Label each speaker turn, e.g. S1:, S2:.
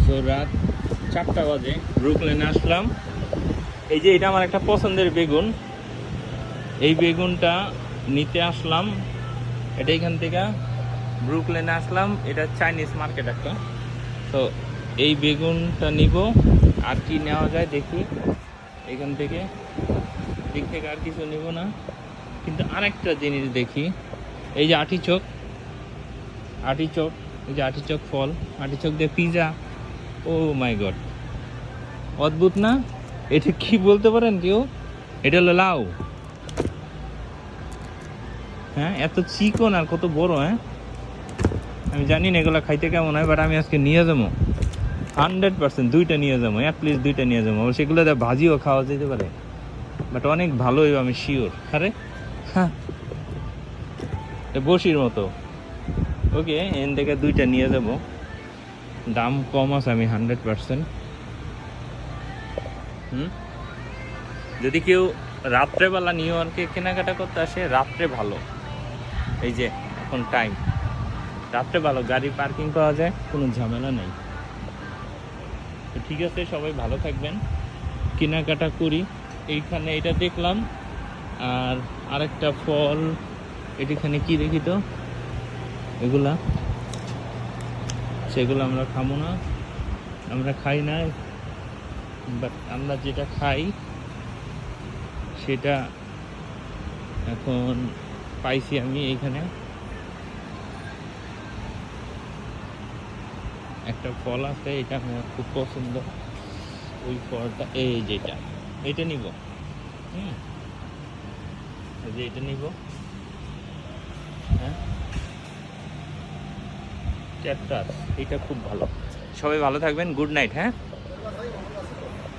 S1: তো রাত 4টা বাজে, ব্রুকলেনে আসলাম। এই যে এটা আমার একটা পছন্দের বেগুন, এই বেগুনটা নিতে আসলাম। এটা এখান থেকে ব্রুকলেনে আসলাম, এটা চাইনিজ মার্কেট একটা। তো এই বেগুনটা নিব। আর কি নেওয়া যায় দেখি এখান থেকে, দিক থেকে আর কিছু নিব না। কিন্তু আরেকটা জিনিস দেখি, এই যে আর্টিচোক, আর্টিচোক, এই যে আর্টিচোক ফল, আর্টিচোক দিয়ে পিজা। ও মাই গড, অদ্ভুত না? এটা কি বলতে পারেন কেউ? এটা হলো লাউ। হ্যাঁ, এত চিকন আর কত বড়! হ্যাঁ, আমি জানি না এগুলো খাইতে কেমন হয়, বাট আমি আজকে নিয়ে যাবো 100%, দুইটা নিয়ে যাবো, অ্যাটলিস্ট দুইটা নিয়ে যাবো। সেগুলো ভাজিও খাওয়া যেতে পারে, বাট অনেক ভালোই, আমি শিওর। আরে হ্যাঁ, বসির মতো। ওকে, এন থেকে দুইটা নিয়ে যাব, দাম কম আছে, আমি 100%। যদি কেউ রাত্রেবেলা নিউ ইয়র্কে কেনাকাটা করতে আসে, রাত্রে ভালো। এই যে এখন টাইম, রাত্রে ভালো, গাড়ি পার্কিং পাওয়া যায়, কোনো ঝামেলা নাই। তো ঠিক আছে, সবাই ভালো থাকবেন। কেনাকাটা করি। এইখানে এটা দেখলাম, আর আরেকটা ফল, এটিখানে কি দেখি তো, এগুলা, সেগুলো আমরা খাবো না, আমরা খাই না। বাট আমরা যেটা খাই সেটা এখন পাইছি আমি এইখানে। একটা ফল আছে, এটা আমার খুব পছন্দ, ওই ফলটা, এই যেটা, এটা নিব। এই যে এটা নিব। হ্যাঁ, চ্যাপ্টার, এটা খুব ভালো। সবাই ভালো থাকবেন, গুড নাইট। হ্যাঁ।